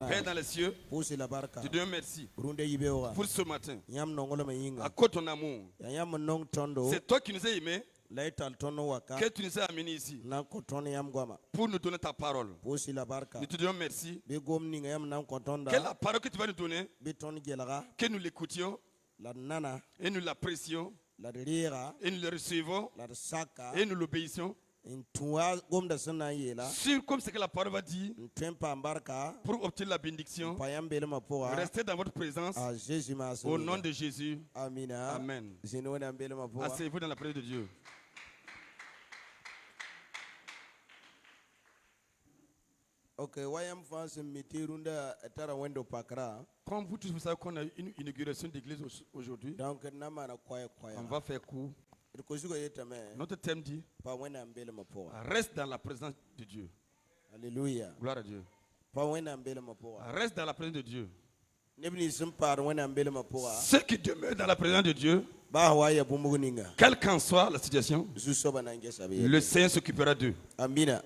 Père dans les cieux, te donne merci pour ce matin. À cause de ton amour, c'est toi qui nous as aimés, que tu nous as amenés ici pour nous donner ta parole. Nous te donnons merci. Que la parole que tu vas nous donner, que nous l'écoutions et nous l'apprécions et nous le recevons et nous l'obéissons. Sur comme ce que la parole va dire, pour obtenir la bénédiction, restez dans votre présence au nom de Jésus. Amen. Asseyez-vous dans la présence de Dieu. Comme vous tous, vous savez qu'on a une inauguration d'église aujourd'hui. On va faire court. Notre thème dit reste dans la présence de Dieu. Alléluia. Gloire à Dieu. Reste dans la présence de Dieu. Ceux qui demeurent dans la présence de Dieu, quelle qu'en soit la situation, le Seigneur s'occupera d'eux.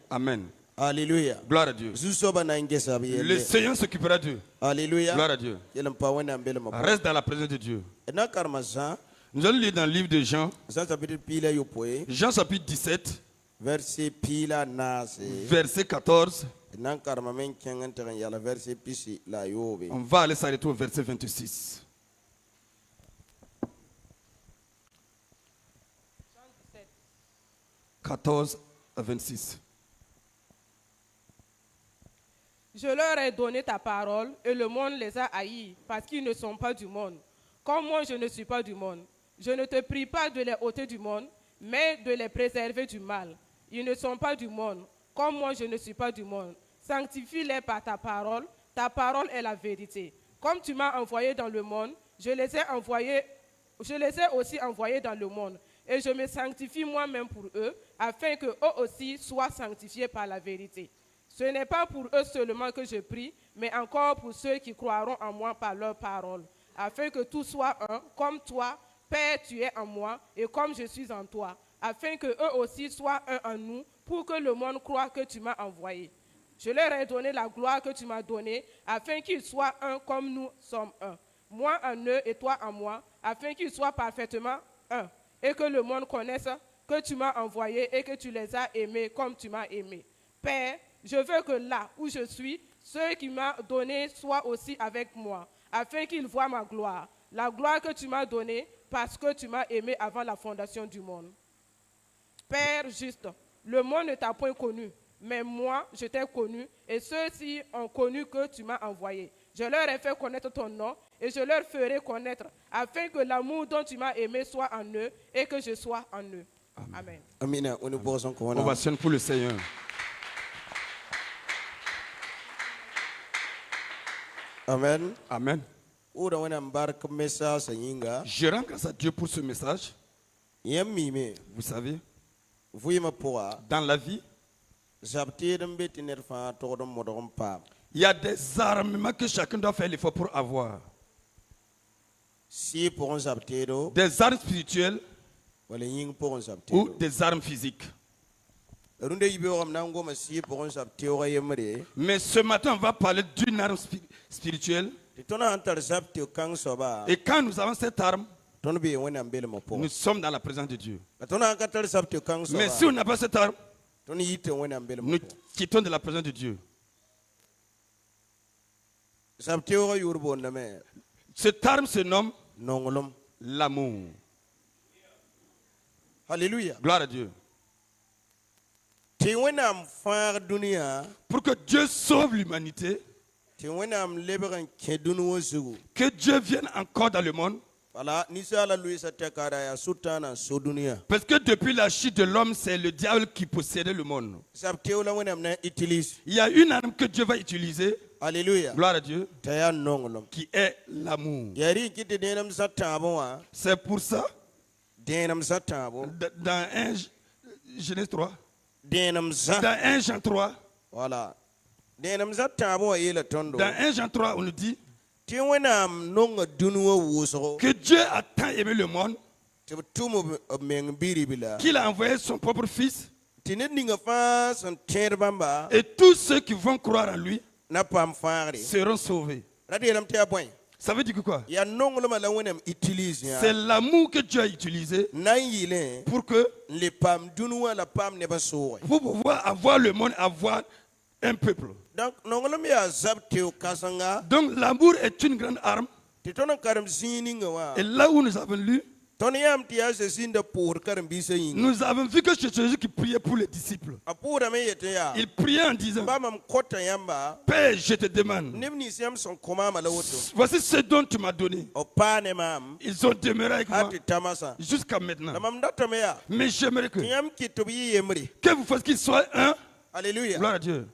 Amen. Alléluia. Gloire à Dieu. Le Seigneur s'occupera d'eux. Alléluia. Gloire à Dieu. Reste dans la présence de Dieu. Nous allons lire dans le livre de Jean. Jean chapitre 17. Verset 14. On va aller s'arrêter au verset 26. Jean 17. 14 à 26. Je leur ai donné ta parole et le monde les a haïs parce qu'ils ne sont pas du monde. Comme moi, je ne suis pas du monde. Je ne te prie pas de les ôter du monde, mais de les préserver du mal. Ils ne sont pas du monde, comme moi je ne suis pas du monde. Sanctifie-les par ta parole est la vérité. Comme tu m'as envoyé dans le monde, je les ai aussi envoyés dans le monde. Et je me sanctifie moi-même pour eux, afin qu'eux aussi soient sanctifiés par la vérité. Ce n'est pas pour eux seulement que je prie, mais encore pour ceux qui croiront en moi par leur parole, afin que tout soit un, comme toi, Père, tu es en moi, et comme je suis en toi, afin qu'eux aussi soient un en nous, pour que le monde croie que tu m'as envoyé. Je leur ai donné la gloire que tu m'as donnée, afin qu'ils soient un comme nous sommes un. Moi en eux et toi en moi, afin qu'ils soient parfaitement un, et que le monde connaisse que tu m'as envoyé et que tu les as aimés comme tu m'as aimé. Père, je veux que là où je suis, ceux qui m'ont donné soient aussi avec moi, afin qu'ils voient ma gloire, la gloire que tu m'as donnée, parce que tu m'as aimé avant la fondation du monde. Père juste, le monde ne t'a point connu, mais moi, je t'ai connu, et ceux-ci ont connu que tu m'as envoyé. Je leur ai fait connaître ton nom, et je leur ferai connaître, afin que l'amour dont tu m'as aimé soit en eux, et que je sois en eux. Amen. Amen. Ovation pour le Seigneur. Amen. Amen. Je rends grâce à Dieu pour ce message. Vous savez, dans la vie, il y a des armements que chacun doit faire l'effort pour avoir. Des armes spirituelles ou des armes physiques. Mais ce matin, on va parler d'une arme spirituelle. Et quand nous avons cette arme, nous sommes dans la présence de Dieu. Mais si on n'a pas cette arme, nous quittons de la présence de Dieu. Cette arme se nomme l'amour. Alléluia. Gloire à Dieu. Pour que Dieu sauve l'humanité, que Dieu vienne encore dans le monde. Parce que depuis la chute de l'homme, c'est le diable qui possédait le monde. Il y a une arme que Dieu va utiliser. Alléluia. Gloire à Dieu. Qui est l'amour. C'est pour ça, dans 1 Genèse 3, dans 1 Jean 3, voilà. Dans 1 Jean 3, on nous dit que Dieu a tant aimé le monde qu'il a envoyé son propre fils. Et tous ceux qui vont croire en lui seront sauvés. Ça veut dire quoi? C'est l'amour que Dieu a utilisé pour que vous pouvoir avoir le monde, avoir un peuple. Donc l'amour est une grande arme. Et là où nous avons lu, nous avons vu que c'est Jésus qui priait pour les disciples. Il priait en disant: Père, je te demande, voici ce dont tu m'as donné. Ils ont demeuré avec moi jusqu'à maintenant. Mais j'aimerais que vous fassiez qu'ils soient un. Alléluia. Gloire à Dieu.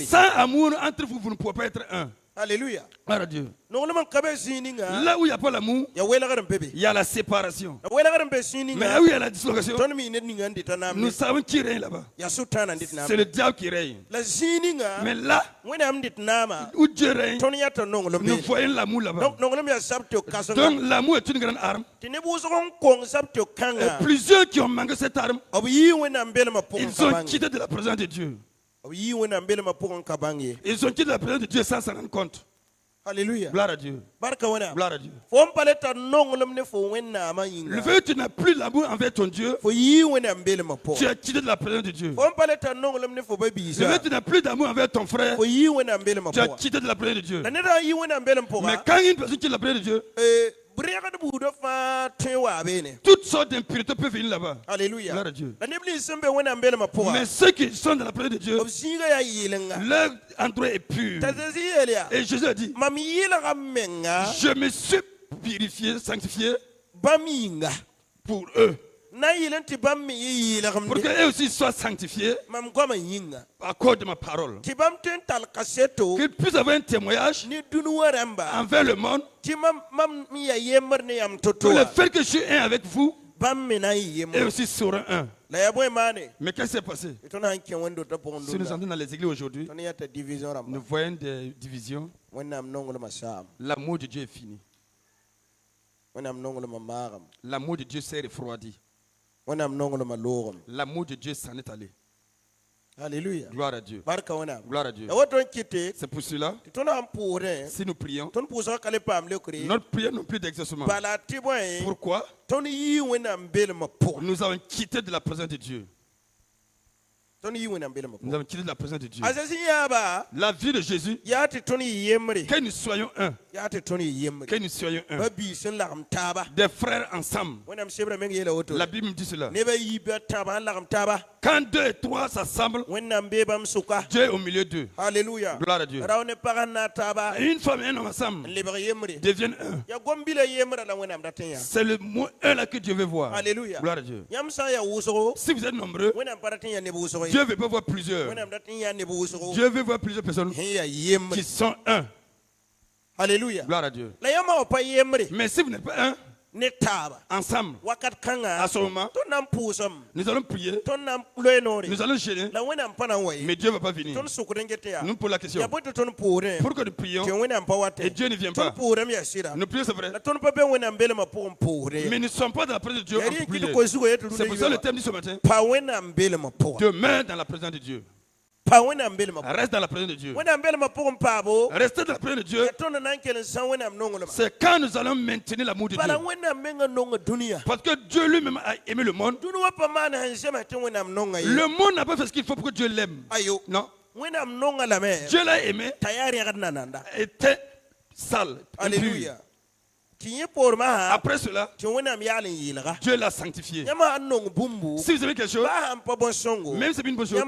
Sans amour entre vous, vous ne pouvez pas être un. Alléluia. Gloire à Dieu. Là où il n'y a pas l'amour, il y a la séparation. Mais là où il y a la dislocation, nous savons qui règne là-bas. C'est le diable qui règne. Mais là où Dieu règne, nous voyons l'amour là-bas. Donc l'amour est une grande arme. Et plusieurs qui ont manqué cette arme, ils ont quitté de la présence de Dieu. Ils ont quitté la présence de Dieu sans s'en rendre compte. Alléluia. Gloire à Dieu. Gloire à Dieu. Le fait que tu n'as plus l'amour envers ton Dieu, tu as quitté de la présence de Dieu. Le fait que tu n'as plus d'amour envers ton frère, tu as quitté de la présence de Dieu. Mais quand une personne quitte la présence de Dieu, toutes sortes d'impuretés peuvent venir là-bas. Alléluia. Gloire à Dieu. Mais ceux qui sont dans la présence de Dieu, leur endroit est pur. Et Jésus a dit: je me suis purifié, sanctifié pour eux. Pour qu'eux aussi soient sanctifiés à cause de ma parole. Qu'ils puissent avoir un témoignage envers le monde. Pour le fait que je suis un avec vous, et aussi seront un. Mais qu'est-ce qui s'est passé? Si nous entrons dans les églises aujourd'hui, nous voyons des divisions. L'amour de Dieu est fini. L'amour de Dieu s'est refroidi. L'amour de Dieu s'en est allé. Alléluia. Gloire à Dieu. Gloire à Dieu. C'est pour cela, si nous prions, notre prière n'a plus d'exaucement. Pourquoi? Nous avons quitté de la présence de Dieu. Nous avons quitté de la présence de Dieu. La vie de Jésus, que nous soyons un. Que nous soyons un. Des frères ensemble. La Bible me dit cela. Quand 2 et 3 s'assemblent, Dieu est au milieu d'eux. Alléluia. Gloire à Dieu. Et une femme et un homme ensemble deviennent un. C'est le mot un là que Dieu veut voir. Alléluia. Gloire à Dieu. Si vous êtes nombreux, Dieu veut pas voir plusieurs. Dieu veut voir plusieurs personnes qui sont un. Alléluia. Gloire à Dieu. Mais si vous n'êtes pas un, ensemble, à ce moment, nous allons prier, nous allons gêner, mais Dieu ne va pas venir. Nous posons la question: pourquoi nous prions et Dieu ne vient pas? Nous prions, c'est vrai, mais nous ne sommes pas dans la présence de Dieu en prière. C'est pour ça que le thème dit ce matin: demeure dans la présence de Dieu. Reste dans la présence de Dieu. Rester dans la présence de Dieu, c'est quand nous allons maintenir l'amour de Dieu. Parce que Dieu lui-même a aimé le monde. Le monde n'a pas fait ce qu'il faut pour que Dieu l'aime. Non. Dieu l'a aimé, était sale, impur. Après cela, Dieu l'a sanctifié. Si vous avez quelque chose, même si c'est une bonne chose,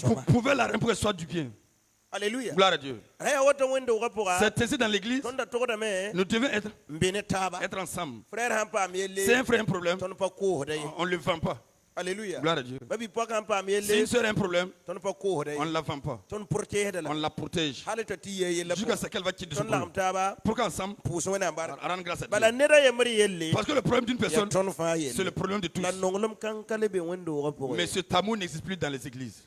vous pouvez la rendre pour qu'elle soit du bien. Alléluia. Gloire à Dieu. C'est ainsi dans l'église, nous devons être ensemble. C'est un frère un problème, on ne le vend pas. Alléluia. Gloire à Dieu. Si une soeur a un problème, on ne la vend pas. On la protège. Jusqu'à ce qu'elle va quitter son boulot. Pour qu'ensemble, on rende grâce à Dieu. Parce que le problème d'une personne, c'est le problème de tous. Mais cet amour n'existe plus dans les églises.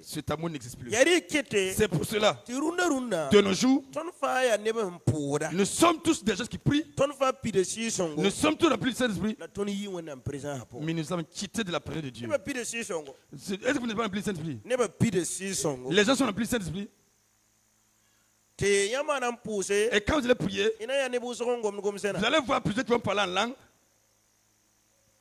Cet amour n'existe plus. Yari kete C'est pour cela, ti runda runda de nos jours, ton fa ya nebe mpura nous sommes tous des gens qui prient. ton fa pide si songo Nous sommes tous remplis du Saint-Esprit. la ton yi wona présent hapo Mais nous avons quitté de la présence de Dieu. nebe pide si songo Est-ce que vous n'êtes pas remplis du Saint-Esprit? nebe pide si songo Les gens sont remplis du Saint-Esprit. te yama na mpuse Et quand vous allez prier, ina ya nebu songo ngom vous sena allez voir plusieurs qui vont parler en langue.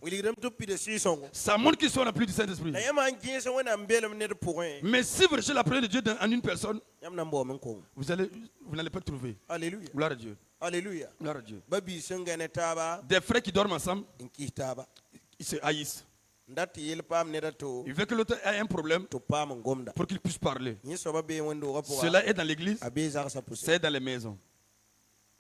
wili dem to pide si songo Ça montre qu'ils sont remplis du Saint-Esprit. na yama ngi se wona mbelem ne pour Mais si vous recherchez la présence de Dieu en une personne, yam na mbo men ko vous n'allez pas trouver. alléluia Gloire à Dieu. alléluia Gloire à Dieu. babi sengane taba Des frères qui dorment ensemble, inki taba ils se haïssent. ndati yel pam ne dato Ils veulent que l'autre ait un problème to pam ngomda pour qu'il puisse parler. ni so babe wendo rapora Cela est dans l'église, abe za sa pousse c'est dans les maisons.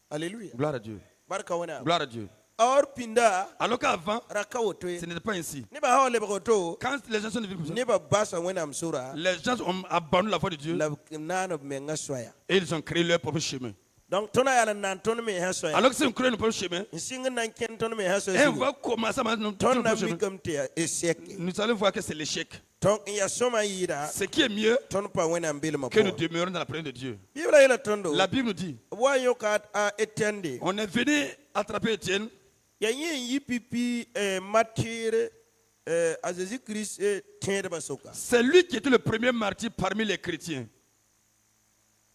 alléluia Gloire à Dieu. barka wona Gloire à Dieu. or pinda Alors qu'avant, rakawoto ce n'était pas ainsi. ne ba hawle bagoto Quand les gens sont devenus comme ça, ne ba basa wona msura les gens ont abandonné la voie de Dieu la nano menga soya et ils ont créé leur propre chemin. donc tona yala nan ton me ha soya Alors que si on crée notre propre chemin, singa nan ken ton me ha et soya on va commencer à mettre notre ton na propre chemin, mikamte esek nous allons voir que c'est l'échec. ton ya soma yira Ce qui est mieux, ton pa wona mbele ma que nous demeurons dans la présence de Dieu. bible yela tondo La Bible nous dit, wa yo ka a etende on est venu attraper Étienne. ya yin yi pipi matire a Jésus Christ tende basoka C'est lui qui était le premier martyr parmi les chrétiens.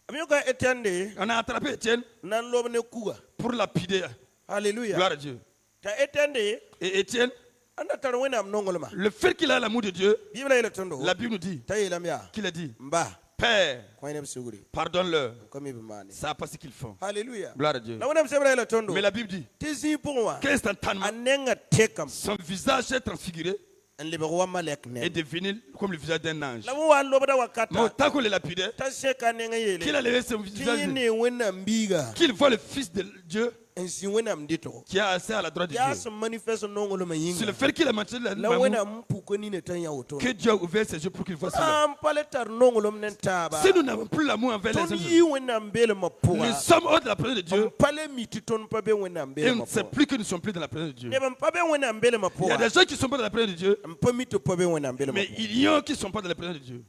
amiyo ka etende On a attrapé Étienne nan lobne kuga pour lapider. alléluia Gloire à Dieu. ta etende Et Étienne, anda tar wena am nongolma le fait qu'il a l'amour de Dieu, bible yela tondo la Bible nous dit ta yela miya qu'il a dit, mba Père, ko ene suguri pardonne-leur. comme ibmane Ça n'a pas ce qu'ils font. alléluia Gloire à Dieu. la wona msebra yela tondo Mais la Bible dit tezi pour moi qu'instantanément, anenga tekam son visage est transfiguré en libe wa malek et ne devenu comme le visage d'un ange. la wa lobda Mais wakata autant qu'on le lapidait, ta seka nenga qu'il yele a levé son visage, tini wena mbiga qu'il voit le Fils de Dieu ensi wena mdito qui est assis à la droite de ya Dieu. se manifeste nongolo C'est mayinga le fait qu'il a menti la l'amour wena mpu ko ni ne tan ya woto que Dieu a ouvert ses yeux pour qu'il voit cela. am paletar nongolo mnen taba Si nous n'avons plus l'amour envers les ton autres, yi wena mbele nous mapura sommes hors de la présence de Dieu pale miti ton pabe wena et mbele on ne sait mapura plus que nous ne sommes plus dans la présence de Dieu. ne bam pabe wena mbele Il y a mapura des gens qui ne sont pas dans la présence de Dieu, mpa mito pabe wena mbele mais mapura il y en a qui ne sont pas dans la présence de Dieu.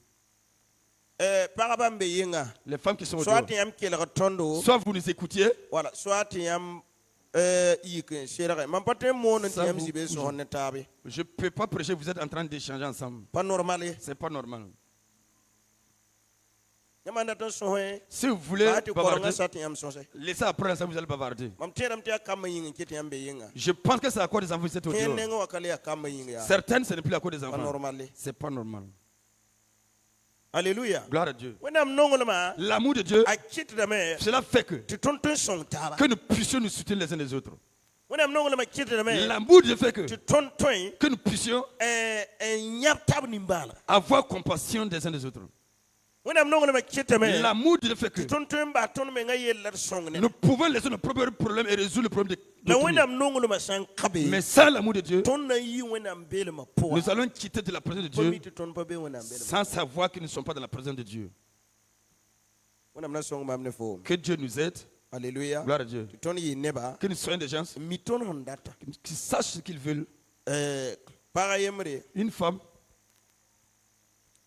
paraba mbe yinga Les femmes qui sont au soit dehors. yam kele tondo Soit vous nous écoutiez, voilà soit yam yik shere man patin mo non Ça, yam vous- sibe so honne tabe je ne peux pas prêcher, vous êtes en train d'échanger ensemble. pas normal Ce n'est pas normal. yamanda ton so he Si vous voulez ba ti ko nga bavarder, sat yam so se laissez après ça, vous allez bavarder. mam teram te kam yinga kete yam be yinga Je pense que c'est à cause des enfants qui sont au ken dehors. nenga wakale ya kam yinga ya Certaines, ce n'est plus à cause des pas enfants. normal Ce n'est pas normal. alléluia Gloire à Dieu. wenam nongolo ma L'amour de Dieu, a kit da me cela fait ti ton ton son taba que nous puissions nous soutenir les uns les autres. wenam nongolo ma kit da me L'amour de Dieu fait ti ton ton que nous puissions nyap tab ni mbala avoir compassion des uns des autres. wenam nongolo ma kit da me L'amour de Dieu fait que ti ton ton ba ton me nga yeller song ne nous pouvons laisser nos propres problèmes et résoudre le problème de la d'autrui. wenam nongolo ma san kabe Mais sans l'amour de Dieu, ton na yi wenam bele ma po nous allons quitter de la présence de Dieu mi ti ton pa be wenam bele sans savoir que nous ne sommes pas dans la présence de Dieu. wenam na song mam ne fo Que Dieu nous aide. alléluia Gloire à Dieu. ti ton yi neba Que nous soyons des gens mi ton hondata qui sachent ce qu'ils veulent. para yemre Une femme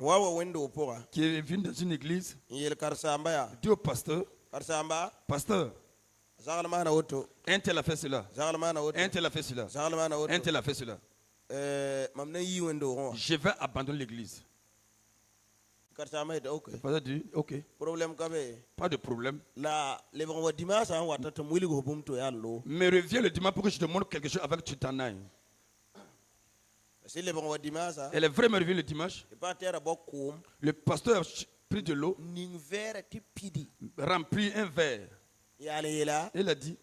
wawa wendo pora qui est venue dans une église yel karsamba ya dit au pasteur, karsamba pasteur, zagalma na woto un tel a fait cela, zagalma na woto un tel a fait cela, zagalma na woto un tel a fait cela. mam na yi wendo ron Je vais abandonner l'église. karsamba ite okay Le pasteur dit, ok, problème kabe pas de problème. la le bon wa dimanche an wata to mwili go bum to yallo Mais reviens le dimanche pour que je te montre quelque chose avant que tu t'en ailles. si le bon wa dimanche Elle est vraiment revenue le dimanche. e pas terre bokkum Le pasteur a pris de l'eau, ning vera ti pidi rempli un verre. yale yela Elle a dit,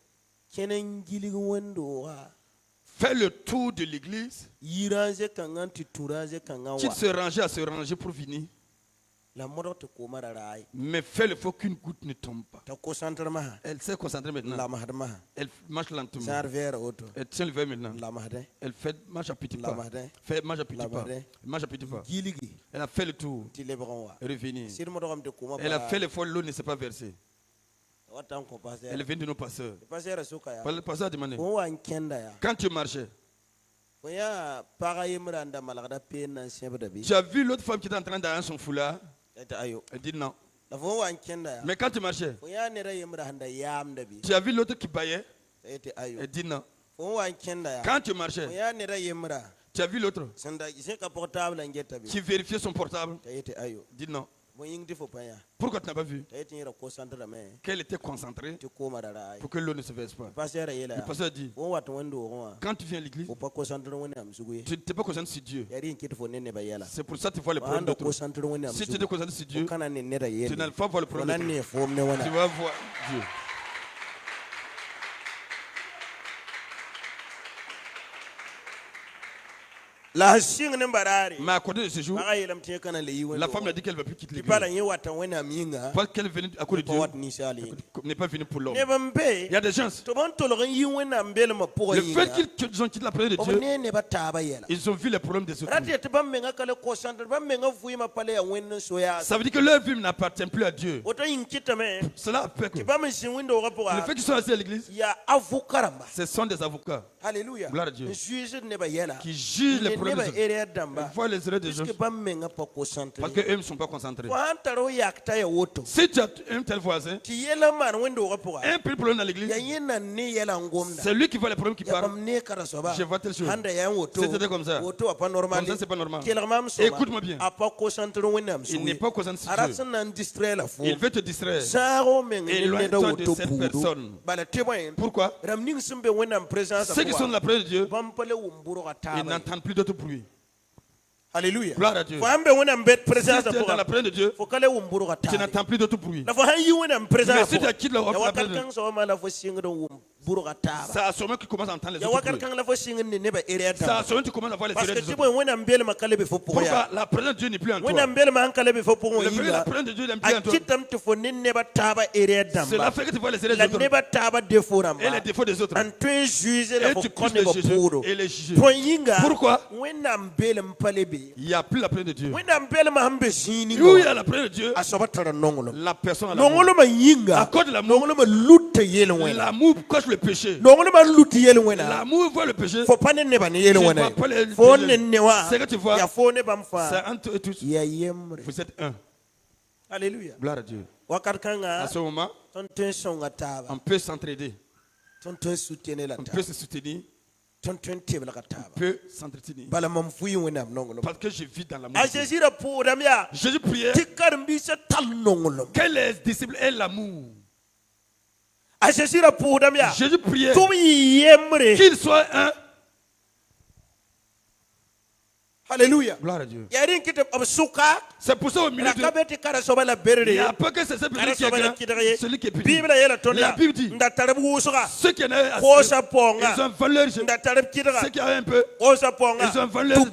kenen gili wendo wa fais le tour de l'église. yiraje kangan ti turaje kangan Quitte wa se ranger à se ranger pour venir. la modo te ko mararai Mais fais le faut qu'une goutte ne tombe pas. ta concentrement Elle s'est concentrée la maintenant. mahdama Elle marche lentement. sar vera auto Elle tient le verre maintenant. la mahde Elle fait marche à petit La pas. mahdin. Marche à petit La pas. mahdin. Marche à petit pas. gili gi Elle a fait le tour. ti le bon wa Revenir. sir mo do xam te ko ma Elle a fait l'effort, l'eau ne s'est pas versée. watan ko passer Elle vient de nos pasteurs. passer suka ya Le pasteur a demandé, ko wa kenda ya quand tu marchais, Tu as vu l'autre femme qui était en train d'aller son foulard? Elle dit non. Mais quand tu marchais, tu as vu l'autre qui baillait? Elle dit non. Quand tu marchais, tu as vu l'autre qui vérifiait son portable? Dit non. Pourquoi tu n'as pas vu? Qu'elle était concentrée pour que l'eau ne se verse pas. Le pasteur dit, quand tu viens à l'église, tu ne t'es pas concentré sur Dieu. C'est pour ça que tu vois le problème d'autres. Si tu te concentres sur Dieu, tu n'allais pas voir le problème d'autres. Tu vas voir Dieu. Mais à côté de ce jour, la femme a dit qu'elle ne va plus quitter l'église. Parce qu'elle est venue à cause de Dieu, n'est pas venue pour l'homme. Il y a des gens, le fait qu'ils ont quitté la présence de Dieu, ils ont vu les problèmes des autres. Ça veut dire que leur vie n'appartient plus à Dieu. Cela a fait que le fait qu'ils sont assis à l'église, ce sont des avocats. Alléluia. Gloire à Dieu. Qui jugent les problèmes des autres. Ils voient les erreurs des gens. Parce qu'eux ne sont pas concentrés. Si tu as un tel voisin, un petit problème dans l'église, c'est lui qui voit les problèmes qui parlent. Je vois telle chose. C'était comme ça. Comme ça, c'est pas normal. Écoute-moi bien. Il n'est pas concentré sur Dieu. Il veut te distraire. Éloigne-toi de cette personne. Pourquoi? Ceux qui sont dans la présence de Dieu, ils n'entendent plus d'autre bruit. Alléluia. Gloire à Dieu. Si tu es dans la présence de Dieu, tu n'entends plus d'autre bruit. Mais si tu quittes la présence de Dieu, ça a sûrement que tu commences à entendre les autres bruits. Ça a sûrement que tu commences à voir les erreurs des autres. Pourquoi la présence de Dieu n'est plus en toi? La présence de Dieu n'est plus en toi. Cela fait que tu vois les erreurs des autres et les défauts des autres. Et tu puisses les juger et les juger. Pourquoi? Il n'y a plus la présence de Dieu. Où il y a la présence de Dieu, la personne a l'amour. À cause de l'amour, l'amour cache le péché. L'amour voit le péché. Tu ne vois pas les péchés. C'est que tu vois, c'est entre eux tous. Vous êtes un. Alléluia. Gloire à Dieu. À ce moment, on peut s'entraider. On peut se soutenir. On peut s'entretenir. Parce que je vis dans l'amour. Jésus priait que les disciples aient l'amour. Jésus priait qu'ils soient un. Alléluia. Gloire à Dieu. C'est pour ça au milieu de... Il n'y a pas que c'est celui qui est grand, celui qui est petit. La Bible dit, ceux qui en ont assez, ils ont valeur. Ceux qui ont un peu, ils ont valeur.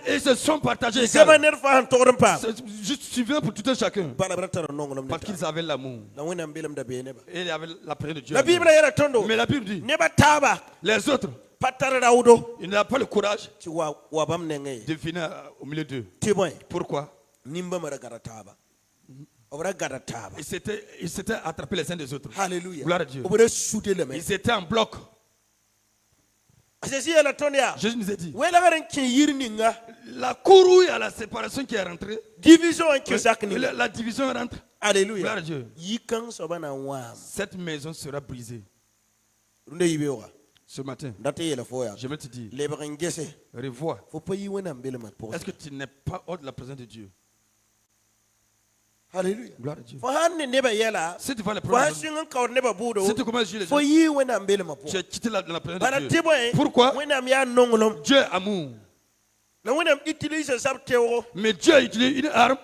Et ils se sont partagés égal. Juste suivant pour tout un chacun. Parce qu'ils avaient l'amour. Et ils avaient la présence de Dieu. Mais la Bible dit, les autres, il n'a pas le courage de venir au milieu d'eux. Pourquoi? Ils s'étaient attrapés les uns des autres. Alléluia. Gloire à Dieu. Ils étaient en bloc. Jésus nous a dit, la cour où il y a la séparation qui est rentrée, la division rentre. Alléluia. Gloire à Dieu. Cette maison sera brisée. Ce matin, je vais te dire, revois. Est-ce que tu n'es pas hors de la présence de Dieu? Alléluia. Gloire à Dieu. Si tu vois les problèmes, si tu commences à juger les gens, tu as quitté la présence de Dieu. Pourquoi? Dieu est amour. Mais Dieu utilise une arme.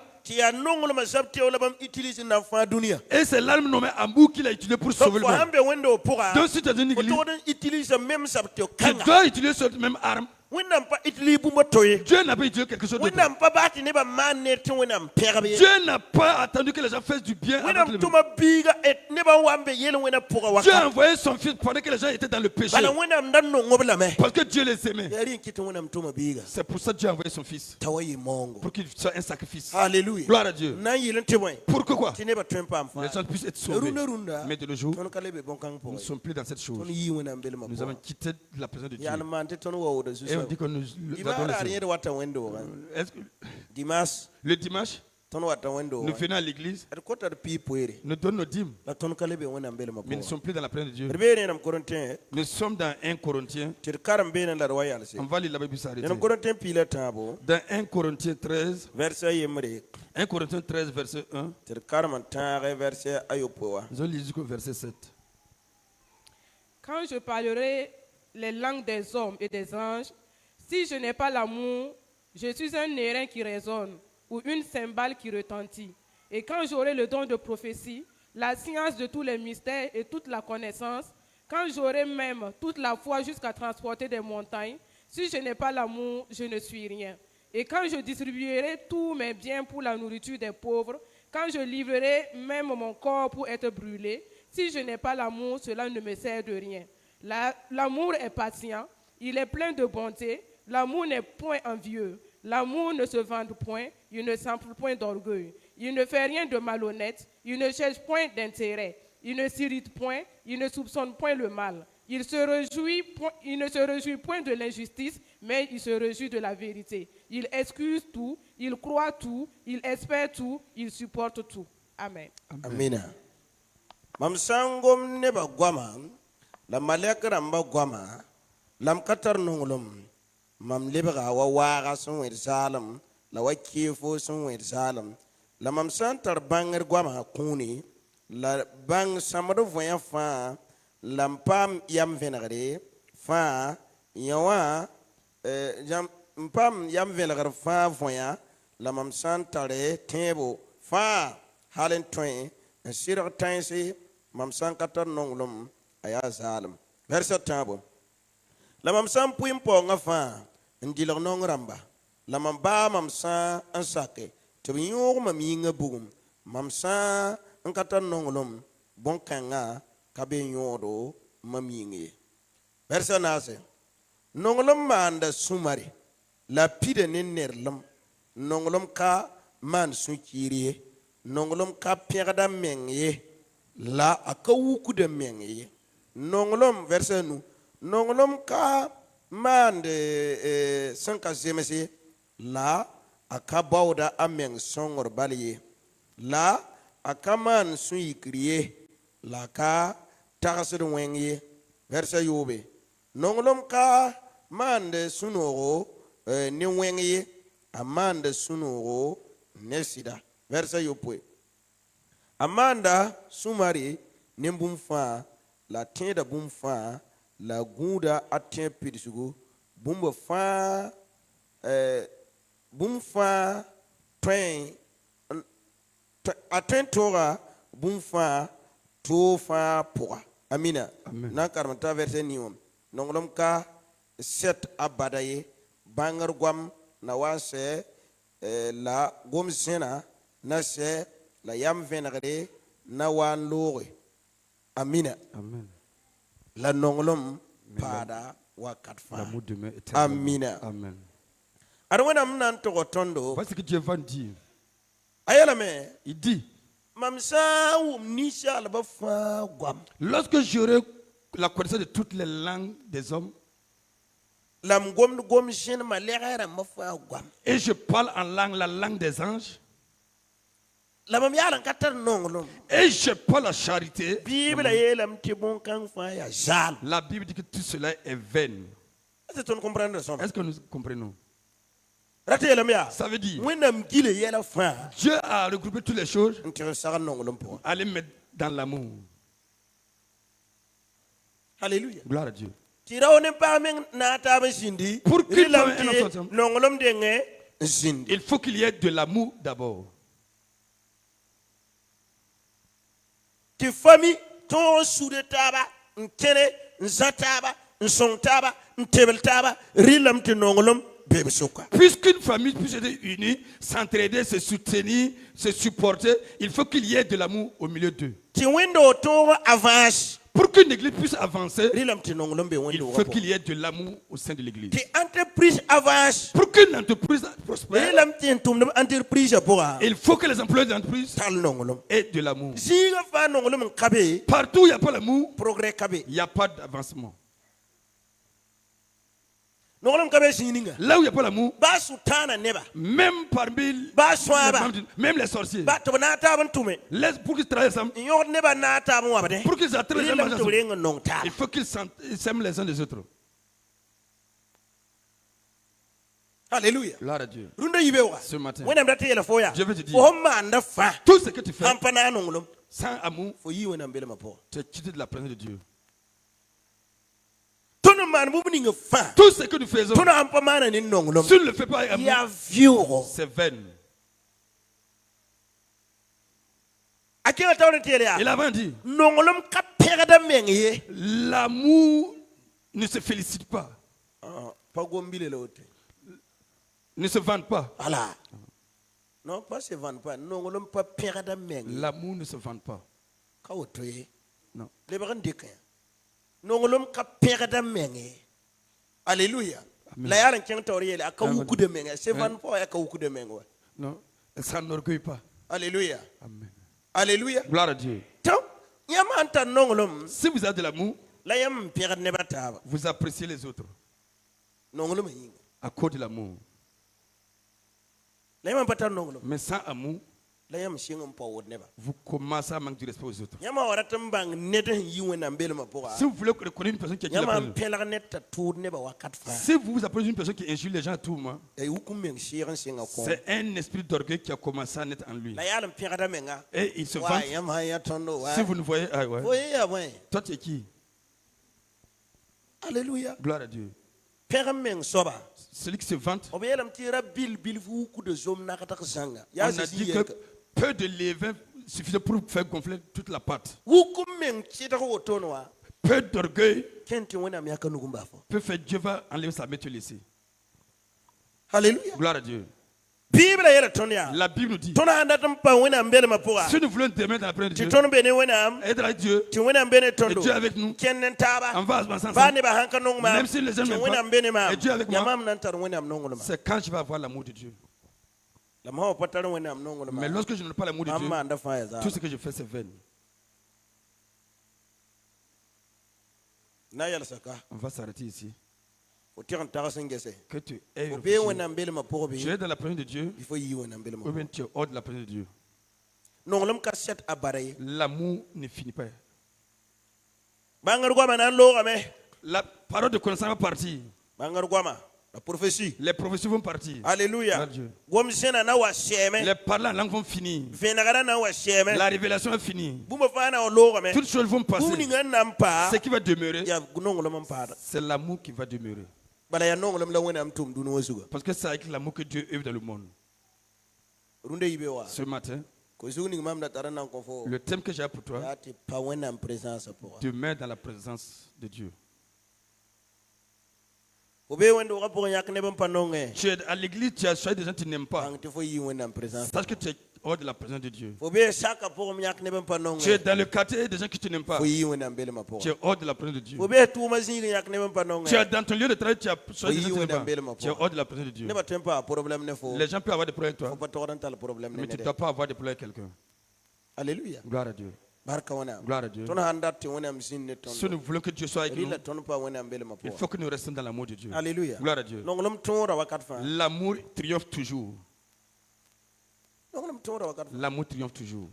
Et c'est l'arme nommée amour qu'il a utilisée pour sauver le monde. Donc si tu es une église, tu dois utiliser cette même arme Dieu n'a pas utilisé quelque chose d'autre. Dieu n'a pas attendu que les gens fassent du bien. Dieu a envoyé son fils pendant que les gens étaient dans le péché. Parce que Dieu les aimait. C'est pour ça que Dieu a envoyé son fils. Pour qu'il soit un sacrifice. Alléluia. Gloire à Dieu. Pourquoi? Les Les gens puissent être sauvés. Mais de nos jours, nous ne sommes plus dans cette chose. Nous avons quitté la présence de Dieu. Et on dit que nous adorons le dimanche, nous venons à l'église, nous donnons nos dîmes, mais nous ne sommes plus dans la présence de Dieu. Nous sommes dans 1 Corinthiens. On va lire la Bible s'arrêter. Dans 1 Corinthiens 13, 1 Corinthiens 13, verset 1. Nous allons lire jusqu'au verset 7. Quand je parlerai les langues des hommes et des anges, si je n'ai pas l'amour, je suis un airain qui résonne ou une cymbale qui retentit. Et quand j'aurai le don de prophétie, la science de tous les mystères et toute la connaissance, quand j'aurai même toute la foi jusqu'à transporter des montagnes, si je n'ai pas l'amour, je ne suis rien. Et quand je distribuerai tous mes biens pour la nourriture des pauvres, quand je livrerai même mon corps pour être brûlé, si je n'ai pas l'amour, cela ne me sert de rien. L'amour est patient, il est plein de bonté, l'amour n'est point envieux, l'amour ne se vante point, il ne s'enfle point d'orgueil, il ne fait rien de malhonnête, il ne cherche point d'intérêt, il ne s'irrite point, il ne soupçonne point le mal, il ne se réjouit point de l'injustice, mais il se réjouit de la vérité. Il excuse tout, il croit tout, il espère tout, il supporte tout. Amen. Amen. Mamsangom neba gwama, la malekra mba gwama, lam katar nungulum, mam libra wa waga sun salam, la wa kifo sun salam, la mamsan banger gwama kuni, la bang samado voyan fa, lampam yam venagre, fa, yawa, pam yam venagre fa voyan, la mamsan tare, tebo, fa, halen toin, sir tainsi, mamsan katar nongulum, aya zalim. Verset tabo. La mamsan puim po nga fa, ndilor nong ramba. La mamba mamsan ansake, tebi yor mami nga bugum. Mamsan katar nongulum, bon kanga, kabe yoro mami nge. Verset nase. Nongulum manda sumari, la pide nerlum. Nongulum ka man sukiri, nongulum ka pierda mengye. La akawuku de mengye. Nongolom verset nous. Nongolom ka mande sanka zemese. La akabauda ameng songor baliye. La akaman sui kriye. La ka takasir wengye. Verset yobe. Nongolom ka mande sunoro ni wengye. Amande sunoro nesida. Verset yopwe. Amanda sumari nimbumfa la tenda bumfa la gunda atien pidisugo bumba fa bumfa train atentora bumfa tofa poa amina na karmata verset niwom nongolom ka set abadaye bangar gwam na wase la gomsena na se la yam venagre na wan lore amina Amen. La nongolom pada wa katfa amina Amen. arwana mnan to gotondo Voici ce que Dieu va dire. ayala me Il dit, mamsa nisha alba fa gwam lorsque j'aurai la connaissance de toutes les langues des hommes, lam gom shin ma legara ma fa gwam et je parle en langue, la langue des anges, lamam yalan katar nongolom et je parle la charité, bible yelam tibon kan fa ya zal la Bible dit que tout cela est vain. est-ce que tu comprends ça? Est-ce que nous comprenons? Rate yelam ya Ça veut dire, wenam gile yela fa Dieu a regroupé toutes les choses, ntire saga nongolom po à les mettre dans l'amour. Alléluia. Gloire à Dieu. Tira onen pa men na ta ba sindi Pour qu'il rilam soit un enfant, nongolom de nge sindi il faut qu'il y ait de l'amour d'abord. ti famille ton soude taba nkene nzataba nsontaba Puisqu'une famille puisse être unie, s'entraider, se soutenir, se supporter, il faut qu'il y ait de l'amour au milieu d'eux. Pour qu'une église puisse avancer, il faut qu'il y ait de l'amour au sein de l'église. Pour qu'une entreprise prospère, il faut que les employés de l'entreprise aient de l'amour. Partout où il n'y a pas l'amour, il n'y a pas d'avancement. Là où il n'y a pas l'amour, même parmi même les sorciers, pour qu'ils travaillent ensemble, pour qu'ils attrayent les ensemble, il faut qu'ils s'aiment les uns des autres. Alléluia. Gloire à Dieu. Ce matin, je veux te dire, tout ce que tu fais sans amour, tu es quitté de la présence de Dieu. Tout ce que nous faisons, si tu ne le fais pas avec amour, c'est vain. Il avait dit, l'amour ne se félicite pas, ne se vante pas. Non, pas se vante pas. L'amour ne se vante pas. Non. Alléluia. La non, elle s'enorgueille pas. Alléluia. Amen. Alléluia. Gloire à Dieu. Si vous avez de l'amour, vous appréciez les autres à cause de l'amour. Mais sans amour, vous commencez à manquer de respect aux autres. Si vous voulez reconnaître une personne qui est si vous appelez une personne qui insulte les gens à tout moment, c'est un esprit d'orgueil qui a commencé à naître en lui. Et il se vante. Si vous ne voyez, toi tu es qui? Alléluia. Gloire à Dieu. Celui qui se vante, on a dit que peu de levain suffisait pour faire gonfler toute la pâte. Peu d'orgueil peut faire Dieu va enlever sa main te laisser. Alléluia. Gloire à Dieu. La Bible nous dit, si nous voulons demeurer dans la présence de Dieu, être avec Dieu, et Dieu avec nous, on va avancer ensemble. Même si les gens ne m'aiment pas, et Dieu avec moi, c'est quand je vais avoir l'amour de Dieu. Mais lorsque je n'ai pas l'amour de Dieu, tout ce que je fais, c'est vain. On va s'arrêter ici. Que tu es dans la présence de Dieu, ou bien tu es hors de la présence de Dieu. L'amour ne finit pas. La parole de connaissance va partir. La prophétie. Les prophéties vont partir. Alléluia. Les paroles en langue vont finir. La révélation est finie. Toutes choses vont passer. Ce qui va demeurer, c'est l'amour qui va demeurer. Parce que c'est avec l'amour que Dieu œuvre dans le monde. Ce matin, le thème que j'ai pour toi, demeure dans la présence de Dieu. Tu es à l'église, tu as choisi des gens que tu n'aimes pas. Sache que tu es hors de la présence de Dieu. Tu es dans le quartier des gens que tu n'aimes pas. Tu es hors de la présence de Dieu. Tu es dans ton lieu de travail, tu as choisi des gens que tu n'aimes pas. Tu es hors de la présence de Dieu. Les gens peuvent avoir des problèmes avec toi, mais tu ne dois pas avoir des problèmes avec quelqu'un. Alléluia. Gloire à Dieu. Gloire à Dieu. Si nous voulons que Dieu soit avec nous, il faut que nous restions dans l'amour de Dieu. Alléluia. Gloire à Dieu. L'amour triomphe toujours. L'amour triomphe toujours.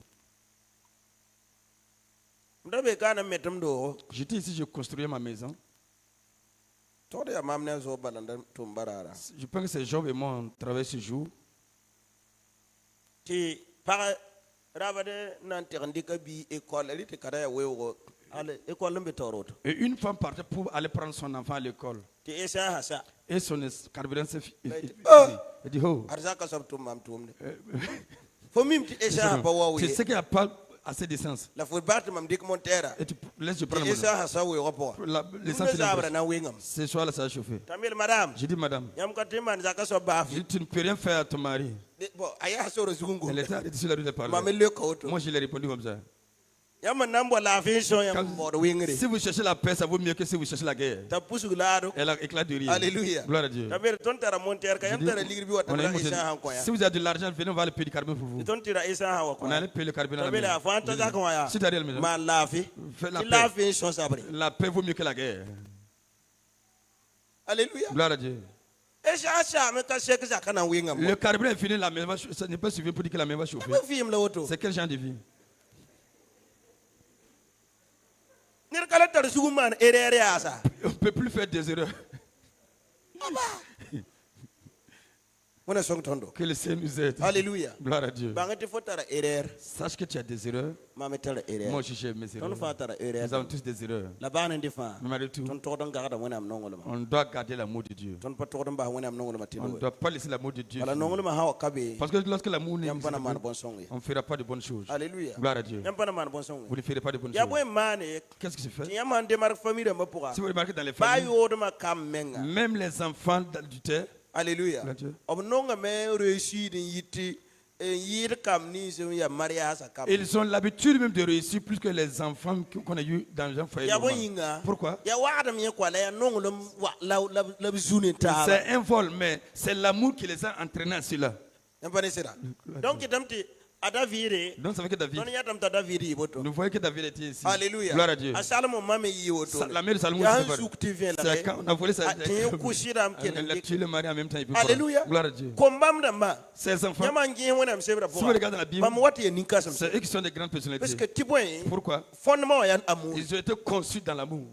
J'étais ici, je construisais ma maison. Je pense que c'est Job et moi on travaille ce jour. Et une femme partait pour aller prendre son enfant à l'école. Et son carburant s'est fini. Elle dit, oh. Tu sais qu'il n'y a pas assez d'essence. La football mam dik montera. Et tu laisses je prendre Et ça ça oui rapport. L'essence na wingam. Ce soir là ça a chauffé. Tamil madame. J'ai dit madame. Yam ka timan zaka so baf. Tu ne peux rien faire à ton mari. Bon, aya so rozungu. Elle était arrêtée sur la rue de parler. Moi je lui ai répondu comme ça. Si vous cherchez la paix, ça vaut mieux que si vous cherchez la guerre. Elle a éclat de rire. Alléluia. Gloire à Dieu. Si vous avez de l'argent, venez, on va le payer du carburant pour vous. On allait payer le carburant à la maison. Si tu as la maison, fais la paix. La paix vaut mieux que la guerre. Alléluia. Gloire à Dieu. Le carburant est fini, la maison ça n'est pas suffisant pour dire que la maison va chauffer. C'est quel genre de vie? On ne peut plus faire des erreurs. Que le Seigneur nous aide. Alléluia. Gloire à Dieu. Sache que tu as des erreurs. Moi aussi j'ai mes erreurs. Nous avons tous des erreurs. On doit garder l'amour de Dieu. On ne doit pas laisser l'amour de Dieu. Parce que lorsque l'amour n'est pas, on ne fera pas de bonnes choses. Alléluia. Gloire à Dieu. Vous ne ferez pas de bonnes choses. Qu'est-ce qui se fait? Si vous remarquez dans les familles, même les enfants d'adultère. Alléluia. Ils ont l'habitude même de réussir plus que les enfants qu'on a eu dans un foyer. Pourquoi? C'est un vol, mais c'est l'amour qui les a entraînés à cela. Donc, donc ça veut que David. Nous voyons que David était ici. Alléluia. Gloire à Dieu. La mère de Salomon, c'est quand on a volé sa elle a tué le mari en même temps. Alléluia. Gloire à Dieu. Ces enfants, si vous regardez la Bible, c'est eux qui sont des grandes personnalités. Pourquoi? Ils ont été conçus dans l'amour.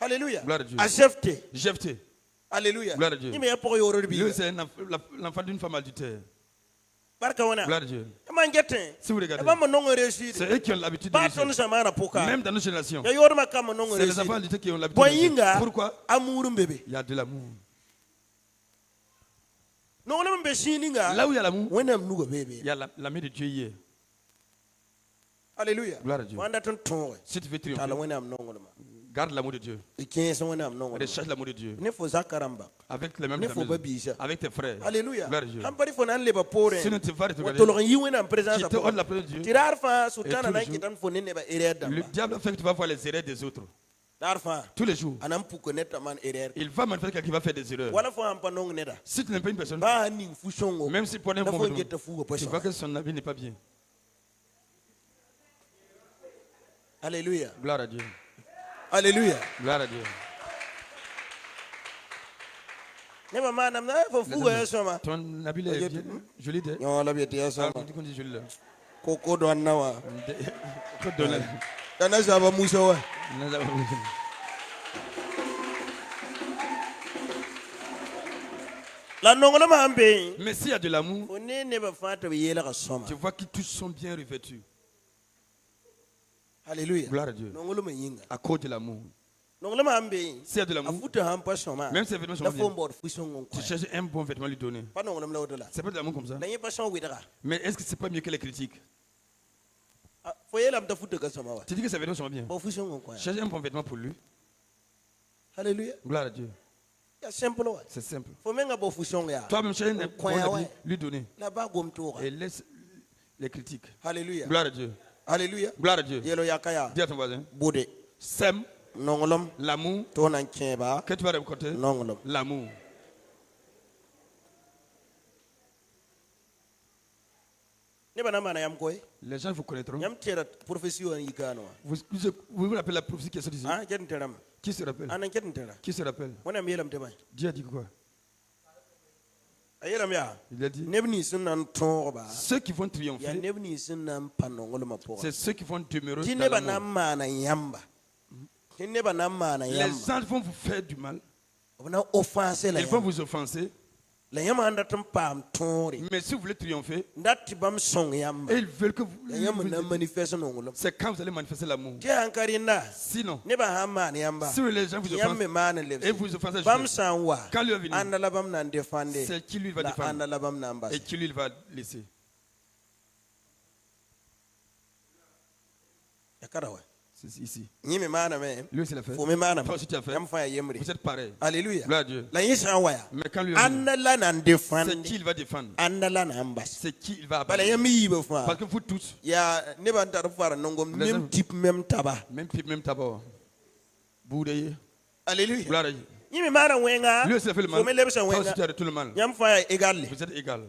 Alléluia. Gloire à Dieu. Jephthé. Alléluia. Gloire à Dieu. Lui, c'est l'enfant d'une femme adultère. Gloire à Dieu. Si vous regardez, c'est eux qui ont l'habitude de réussir. Même dans nos générations, c'est les enfants adultes qui ont l'habitude de réussir. Pourquoi? Il y a de l'amour. Là où il y a l'amour, il y a l'amour de Dieu hier. Alléluia. Gloire à Dieu. Si tu veux triompher, garde l'amour de Dieu. Recherche l'amour de Dieu. Avec les mêmes maison, avec tes frères. Alléluia. Gloire à Dieu. Sinon tu vas te regarder. Tu te hors la présence de Dieu. Le diable fait que tu vas voir les erreurs des autres. Tous les jours. Il va manifester quelqu'un qui va faire des erreurs. Si tu n'aimes pas une personne, même si pour un moment, tu vois que son avis n'est pas bien. Alléluia. Gloire à Dieu. Alléluia. Gloire à Dieu. Ton habit est joli. Joli. Coco Douanawa. Mais s'il y a de l'amour, tu vois que tous sont bien revêtus. Alléluia. Gloire à Dieu. À cause de l'amour. S'il y a de l'amour, même si les vêtements sont bien, tu cherches un bon vêtement à lui donner. C'est pas de l'amour comme ça. Mais est-ce que c'est pas mieux que les critiques? Tu dis que ses vêtements sont bien. Cherche un bon vêtement pour lui. Alléluia. Gloire à Dieu. C'est simple. Toi-même, cherche un bon habit, lui donner. Et laisse les critiques. Alléluia. Gloire à Dieu. Alléluia. Gloire à Dieu. Dis à ton voisin. Sème l'amour que tu vas récolter. L'amour. Les gens vous connaîtront. Vous vous rappelez la prophétie qui est sortie ici? Qui se rappelle? Qui se rappelle? Dieu a dit quoi? Il a dit ceux qui vont triompher, c'est ceux qui vont demeurer dans l'amour. Les gens vont vous faire du mal. Ils vont vous offenser. Mais si vous voulez triompher, ils veulent que vous... C'est quand vous allez manifester l'amour. Sinon, si les gens vous offensent et vous offensez, quand lui va venir, c'est qui lui va défendre et qui lui va laisser. C'est ici. Lui aussi l'a fait. Toi aussi tu as fait. Vous êtes pareil. Alléluia. Gloire à Dieu. Mais quand lui c'est qui il va défendre. C'est qui il va abattre. Parce que vous tous. Même type, même tabac. Même type, même tabac. Boudé. Alléluia. Gloire à Dieu. Lui aussi l'a fait le mal. Toi aussi tu as tout le mal. Vous êtes égal.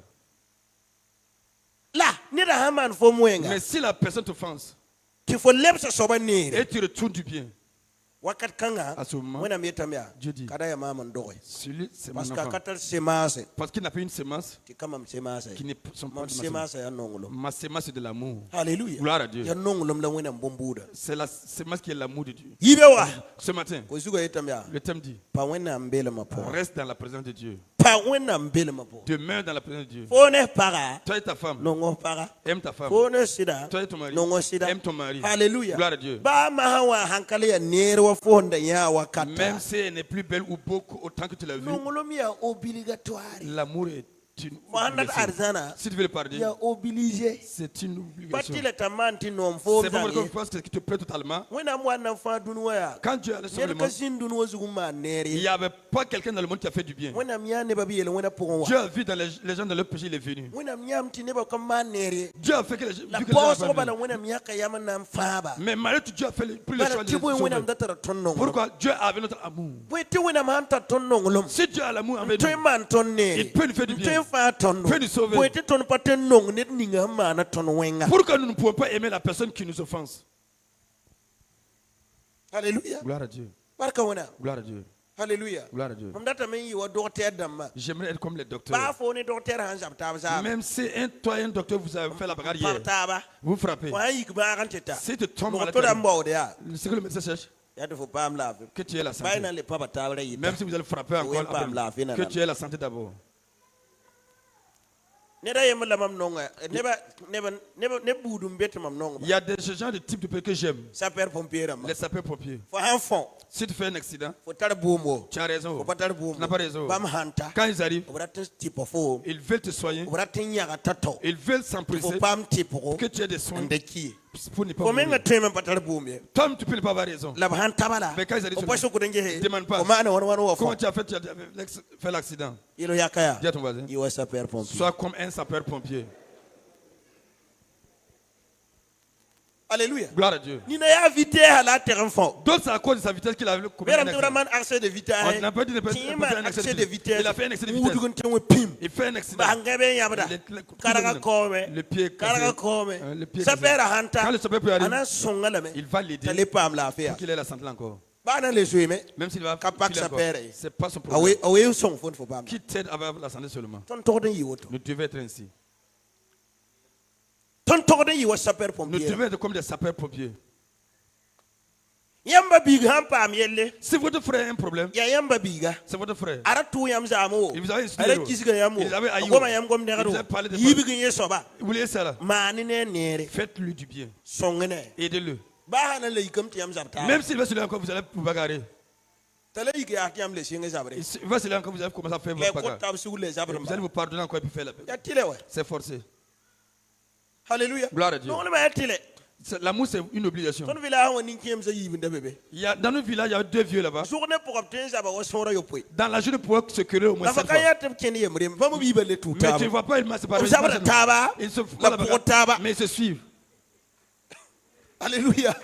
Là, mais si la personne t'offense et tu retournes du bien, à ce moment, Dieu dit, celui, c'est mon enfant. Parce qu'il n'a pas une sémence qui n'est son propre sémence. Ma sémence, c'est de l'amour. Alléluia. Gloire à Dieu. C'est la sémence qui est l'amour de Dieu. Ce matin, le thème dit, reste dans la présence de Dieu. Demeure dans la présence de Dieu. Toi et ta femme, aime ta femme. Toi et ton mari, aime ton mari. Alléluia. Gloire à Dieu. Même si elle n'est plus belle ou beaucoup autant que tu l'as vu, l'amour est une obligation. Si tu veux le pardonner, c'est une obligation. C'est pas parce que tu penses que te plaît totalement. Quand Dieu allait sur le monde, il n'y avait pas quelqu'un dans le monde qui a fait du bien. Dieu a vu dans les gens dans leur péché, il est venu. Dieu a fait que les gens. Mais malgré tout, Dieu a fait plus les choix de sauver. Pourquoi Dieu avait notre amour. Si Dieu a l'amour envers nous, il peut nous faire du bien. Peut nous sauver. Pourquoi nous ne pouvons pas aimer la personne qui nous offense? Alléluia. Gloire à Dieu. Gloire à Dieu. Alléluia. Gloire à Dieu. J'aimerais être comme les docteurs. Même si un docteur vous a fait la bagarre hier, vous frappez. Si tu tombes à la terre, c'est que le médecin cherche. Que tu aies la santé. Même si vous allez frapper encore, que tu aies la santé d'abord. Il y a des gens de type de pays que j'aime. Les sapeurs-pompiers. Si tu fais un accident, tu as raison. Tu n'as pas raison. Quand ils arrivent, ils veulent te soigner. Ils veulent s'empresser pour que tu aies des soins. Pour ne pas mourir. Tom, tu peux ne pas avoir raison. Mais quand ils arrivent, ne demande pas. Comment tu as fait l'accident? Dis à ton voisin. Sois comme un sapeur-pompier. Alléluia. Gloire à Dieu. D'autres, c'est à cause de sa vitesse qu'il a commis un accident. On n'a pas dit un excès de vitesse. Il a fait un excès de vitesse. Il fait un accident. Le pied cassé. Quand le sapeur peut arriver, il va l'aider pour qu'il ait la santé encore. Même s'il va c'est pas son problème. Qui t'aide à avoir la santé seulement. Nous devons être ainsi. Nous devons être comme des sapeurs-pompiers. Si votre frère a un problème, c'est votre frère. Il vous avait inspiré. Il vous avait haï. Il vous a parlé de ça. Vous voulez ça là? Faites-lui du bien. Aidez-le. Même s'il va se lever encore, vous allez vous bagarrer. Il va se lever encore, vous allez commencer à faire votre bagarre. Vous allez vous pardonner encore et puis faire la paix. C'est forcé. Alléluia. Gloire à Dieu. L'amour, c'est une obligation. Dans notre village, il y a 2 vieux là-bas. Dans la journée, pour se querer au moins 7 fois. Mais tu ne vois pas, ils se font la bagarre, mais ils se suivent. Alléluia.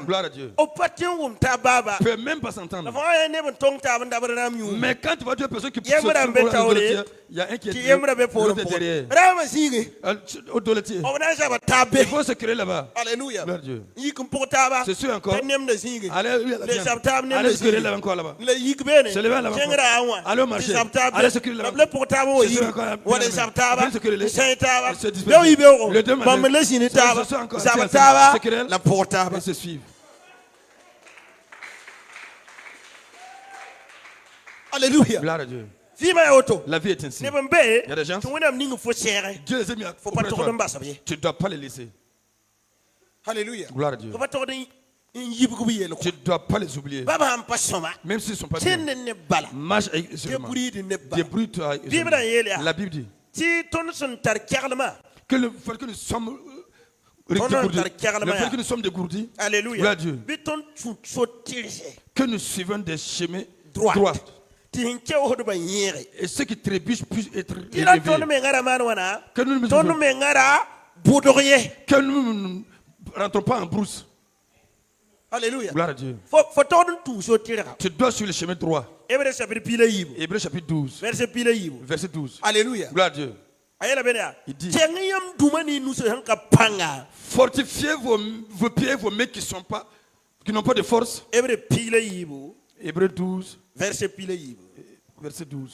Gloire à Dieu. On ne peut même pas s'entendre. Mais quand tu vois 2 personnes qui poussent il y a un qui est derrière. Au doletier. Il faut se créer là-bas. Alléluia. Gloire à Dieu. C'est sûr encore. Allez se créer là-bas encore là-bas. Se lever là-bas. Allez au marché. Allez se créer là-bas. C'est sûr encore. Allez se créer là-bas. Se disperser. Le 2 matin. C'est sûr encore. Se créer là-bas. Se suivre. Alléluia. Gloire à Dieu. La vie est ainsi. Il y a des gens. Dieu les a mis auprès de toi. Tu ne dois pas les laisser. Alléluia. Gloire à Dieu. Tu ne dois pas les oublier. Même s'ils ne sont pas bien. Marche seulement. Débrouille-toi. La Bible dit. Que le fait que nous sommes dégourdis. Alléluia. Dieu. Que nous suivons des chemins droits. Et ceux qui trébuchent puissent être élevés. Que nous ne rentrons pas en brousse. Alléluia. Gloire à Dieu. Tu dois suivre le chemin droit. Hébreux chapitre 12. Verset 12. Alléluia. Gloire à Dieu. Il dit, fortifiez vos pieds, vos mains qui n'ont pas de force. Hébreux 12. Verset 12.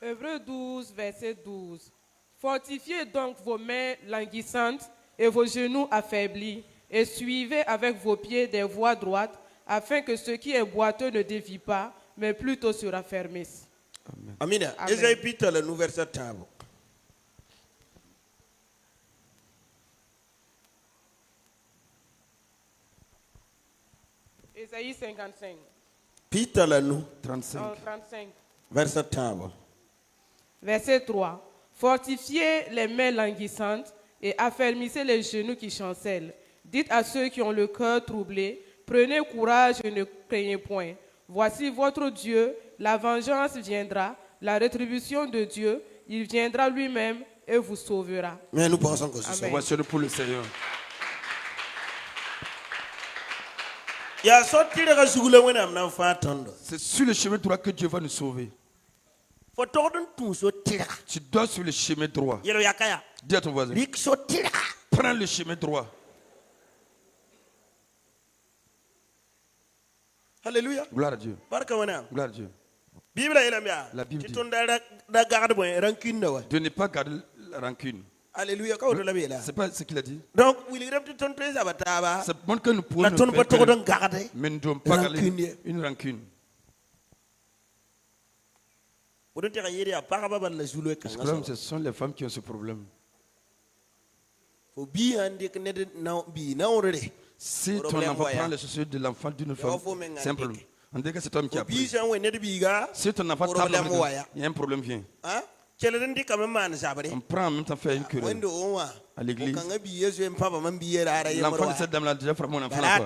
Hébreux 12, verset 12. Fortifiez donc vos mains languissantes et vos genoux affaiblis, et suivez avec vos pieds des voies droites, afin que ce qui est boiteux ne dévie pas, mais plutôt se raffermisse. Amen. Amen. Peter le nouveau verset table. Ésaïe 55. Peter le nou 35. 35. Verset table. Verset 3. Fortifiez les mains languissantes et affermissez les genoux qui chancellent. Dites à ceux qui ont le cœur troublé, prenez courage et ne craignez point. Voici votre Dieu, la vengeance viendra, la rétribution de Dieu, il viendra lui-même et vous sauvera. Mais nous pensons que ce soit. Voici pour le Seigneur. C'est sur le chemin droit que Dieu va nous sauver. Tu dois sur le chemin droit. Dis à ton voisin. Prends le chemin droit. Alléluia. Gloire à Dieu. Gloire à Dieu. La Bible dit de ne pas garder la rancune. Alléluia. C'est pas ce qu'il a dit. Donc, c'est bon que nous pouvons nous garder, mais nous ne devons pas garder une rancune. Ce sont les femmes qui ont ce problème. Si ton enfant prend les chaussures de l'enfant d'une femme, simplement, on dit que c'est toi qui as pris. Si ton enfant tape, il y a un problème vient. On prend en même temps faire une querelle à l'église. L'enfant de cette dame-là a déjà frappé mon enfant là.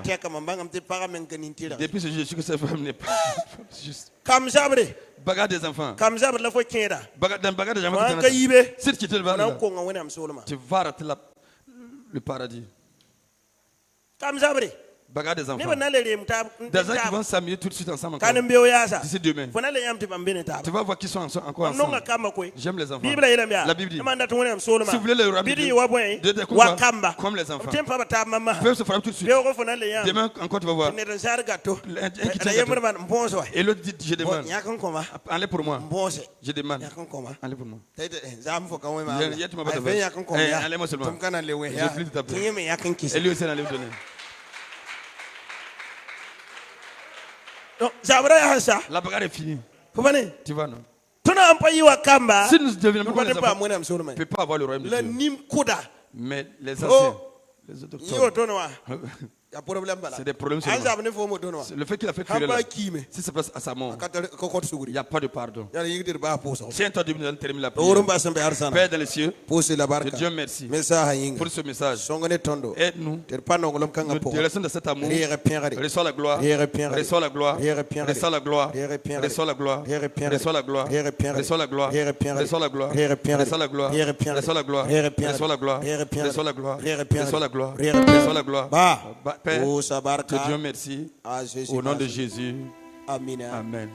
Depuis ce jour, je suis que cette femme n'est pas juste. Bagarre des enfants. Dans bagarre des enfants, si tu te le tu vas rater le paradis. Bagarre des enfants. Des gens qui vont s'amuser tout de suite ensemble encore. D'ici demain. Tu vas voir qu'ils sont encore ensemble. J'aime les enfants. La Bible dit, si vous voulez les ramener comme les enfants, ils peuvent se frapper tout de suite. Demain encore tu vas voir. Et l'autre dit, je demande. Allez pour moi. Je demande. Allez pour moi. Allez-moi seulement. Je plie de taper. Et lui aussi, allez vous donner. Non, la bagarre est finie. Tu vois, non? Si nous devenons pas les enfants, on ne peut pas avoir le royaume de Dieu. Mais les anciens, les autres, c'est des problèmes sur le fait qu'il a fait querelle là, si ça passe à sa mort, il n'y a pas de pardon. Tiens-toi de nous terminer la prière. Père dans les cieux, que Dieu merci pour ce message. Aide-nous. Nous te laissons de cet amour. Reçois la gloire. Reçois la gloire. Reçois la gloire. Reçois la gloire. Reçois la gloire. Reçois la gloire. Reçois la gloire. Reçois la gloire. Reçois la gloire. Reçois la gloire. Reçois la gloire. Reçois la gloire. Reçois la gloire. Père, que Dieu merci. Au nom de Jésus. Amen.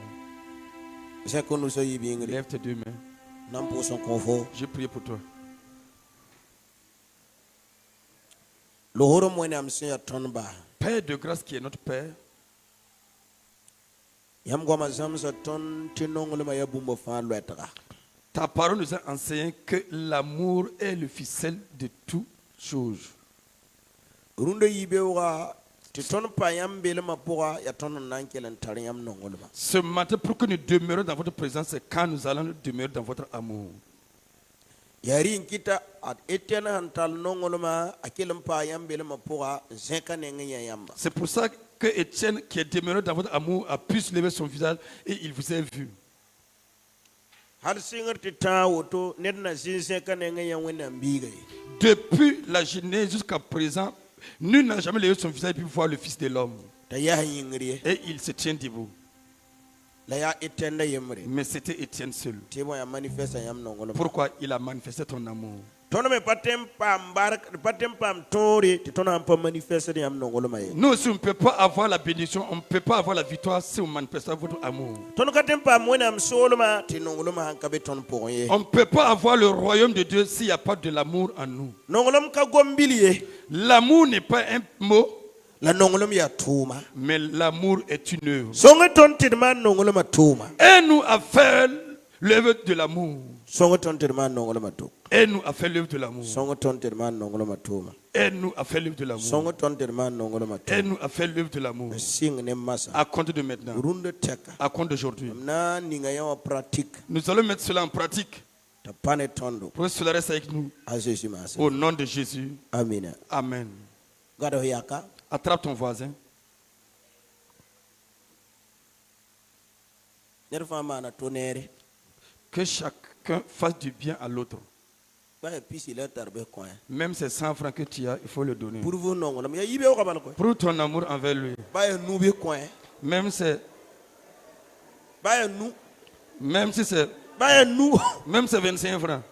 Lève tes deux mains. Je prie pour toi. Père de grâce qui est notre Père. Ta parole nous a enseigné que l'amour est le ficelle de toutes choses. Ce matin, pour que nous demeurions dans votre présence, c'est quand nous allons demeurer dans votre amour. C'est pour ça que Étienne, qui est demeuré dans votre amour, a pu se lever son visage et il vous a vu. Depuis la Genèse jusqu'à présent, nul n'a jamais levé son visage pour voir le Fils de l'homme. Et il se tient debout. Mais c'était Étienne seul. Pourquoi il a manifesté ton amour? Nous aussi, on ne peut pas avoir la bénédiction, on ne peut pas avoir la victoire si on manifeste votre amour. On ne peut pas avoir le royaume de Dieu s'il n'y a pas de l'amour en nous. L'amour n'est pas un mot, mais l'amour est une œuvre. Et nous a fait l'œuvre de l'amour. Et nous a fait l'œuvre de l'amour. Et nous a fait l'œuvre de l'amour. Et nous a fait l'œuvre de l'amour. À compter de maintenant. À compter d'aujourd'hui. Nous allons mettre cela en pratique. Pour que cela reste avec nous. Au nom de Jésus. Amen. Amen. Attrape ton voisin. Que chacun fasse du bien à l'autre. Même ces 100 francs que tu as, il faut le donner. Pour ton amour envers lui. Même si c'est 25 francs.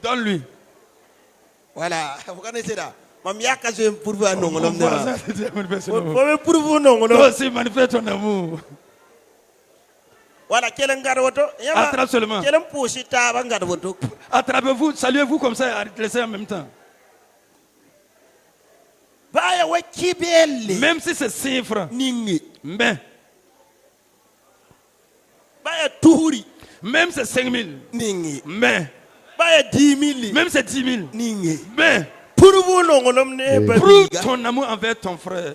Donne-lui. Voilà. Toi aussi manifeste ton amour. Attrape seulement. Attrapez-vous, saluez-vous comme ça, laissez en même temps. Même si c'est 5 francs. Mais. Même si c'est 5 000. Mais. Même si c'est 10 000. Mais. Prouve ton amour envers ton frère.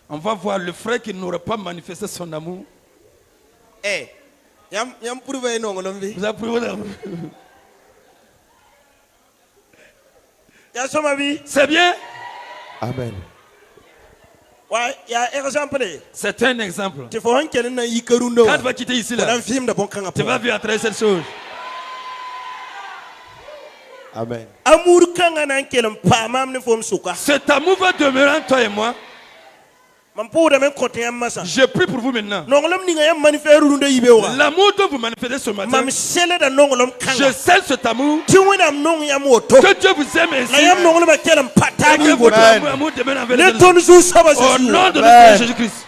On va voir le frère qui n'aurait pas manifesté son amour. Vous avez prouvé l'amour. C'est bien? Amen. C'est un exemple. Quand tu vas quitter ici, là, tu vas vivre à travers cette chose. Amen. Cet amour va demeurer en toi et moi. Je prie pour vous maintenant. L'amour dont vous manifestez ce matin, je scelle cet amour. Que Dieu vous aime ainsi. Et que votre amour demeure envers les autres. Au nom de notre Seigneur Jésus-Christ.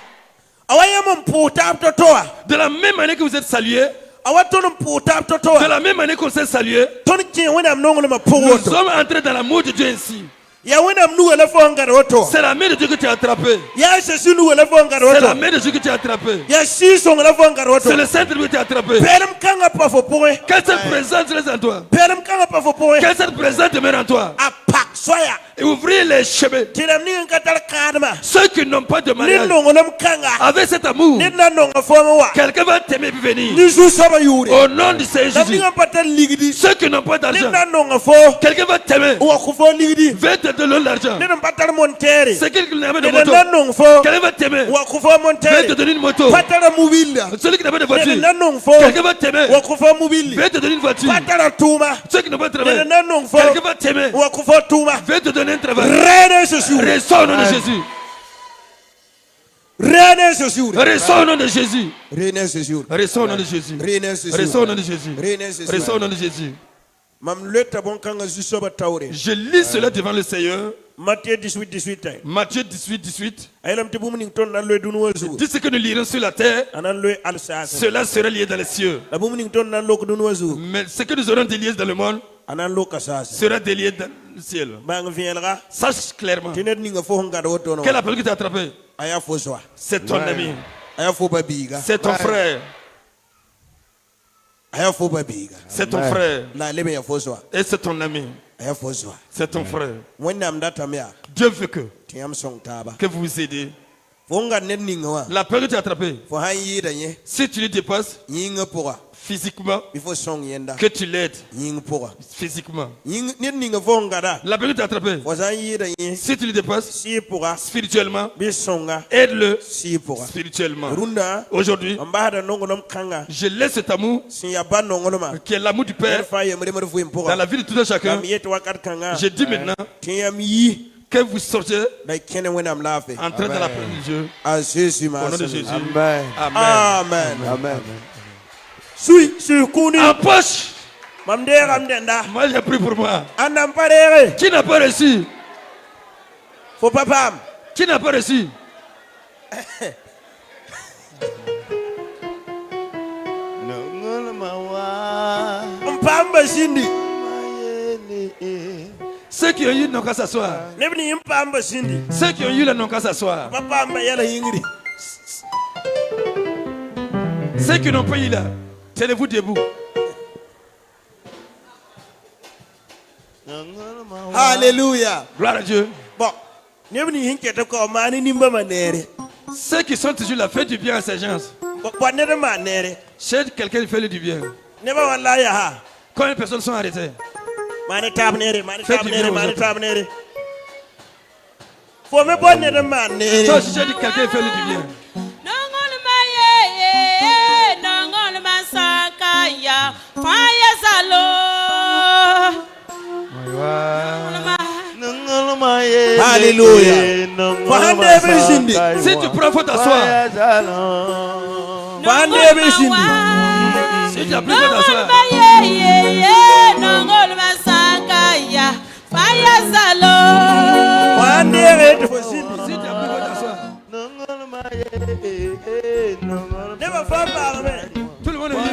De la même manière que vous êtes salués, de la même manière qu'on s'est salué, nous sommes entrés dans l'amour de Dieu ainsi. C'est la main de Dieu que tu as attrapé. C'est la main de Dieu que tu as attrapé. C'est le Saint-Esprit que tu as attrapé. Que cette présence reste en toi. Que cette présence demeure en toi. Et ouvrir les chemins. Ceux qui n'ont pas de mariage, avec cet amour, quelqu'un va t'aimer et venir. Au nom du Seigneur Jésus. Ceux qui n'ont pas d'argent, quelqu'un va t'aimer. Va te donner l'argent. C'est quelqu'un qui n'a pas de moto, quelqu'un va t'aimer. Va te donner une moto. Celui qui n'a pas de voiture, quelqu'un va t'aimer. Va te donner une voiture. Ceux qui n'ont pas de travail, quelqu'un va t'aimer. Va te donner un travail. Ressort au nom de Jésus. Ressort au nom de Jésus. Ressort au nom de Jésus. Ressort au nom de Jésus. Ressort au nom de Jésus. Je lis cela devant le Seigneur. Matthieu 18, 18. Matthieu 18, 18. Dis ce que nous lirons sur la terre, cela sera lié dans les cieux. Mais ce que nous aurons délié dans le monde sera délié dans le ciel. Sache clairement. Quel appel que tu as attrapé? C'est ton ami. C'est ton frère. C'est ton frère. Et c'est ton ami. C'est ton frère. Dieu veut que vous vous aidez. La peur que tu as attrapée, si tu lui dépasses physiquement, que tu l'aides physiquement. La peur que tu as attrapée, si tu lui dépasses spirituellement, aide-le spirituellement. Aujourd'hui, je laisse cet amour qui est l'amour du Père dans la vie de tout un chacun. Je dis maintenant que vous sortez en train de la parole de Dieu. Au nom de Jésus. Amen. Amen. Amen. En poche. Moi j'ai pris pour moi. Qui n'a pas reçu? Qui n'a pas reçu? Ceux qui ont eu n'ont qu'à s'asseoir. Ceux qui ont eu n'ont qu'à s'asseoir. Ceux qui n'ont pas eu là, tenez-vous debout. Alléluia. Gloire à Dieu. Bon. Ceux qui sont toujours là, faites du bien à ces gens. Chez quelqu'un qui fait du bien. Quand les personnes sont arrêtées, faites du bien aux autres. Toi, si j'ai dit quelqu'un qui fait du bien. Alléluia. Si tu prends, faut t'asseoir. Si tu as pris, faut t'asseoir. Tout le monde est libre.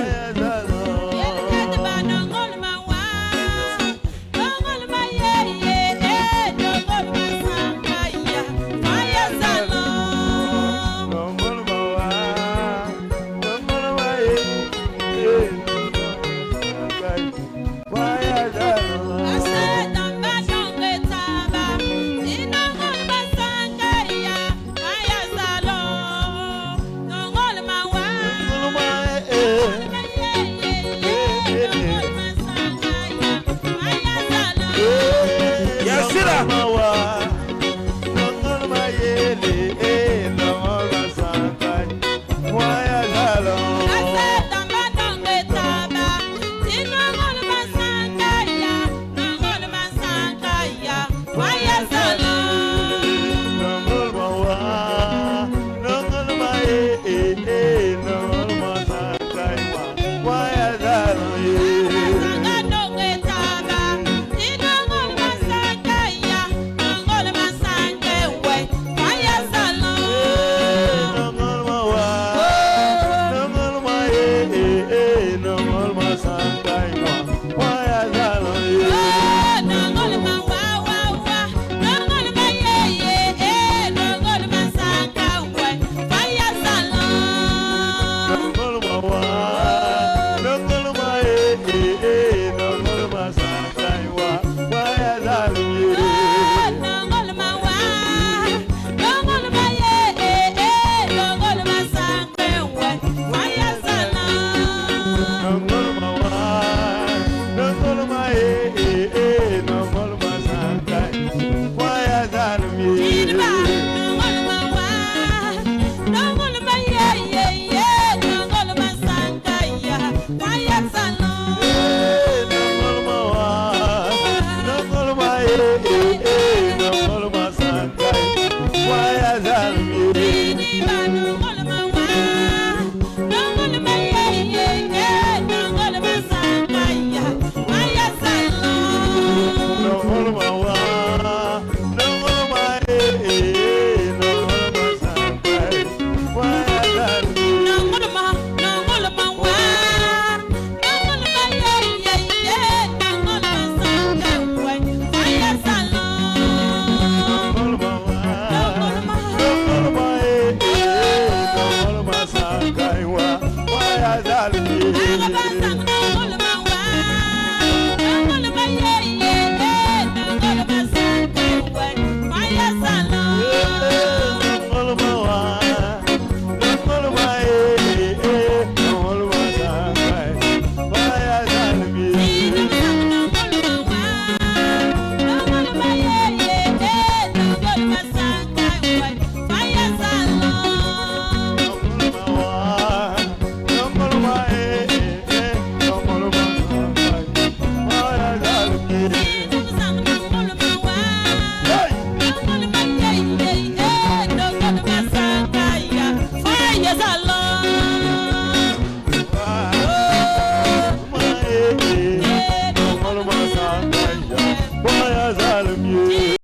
Why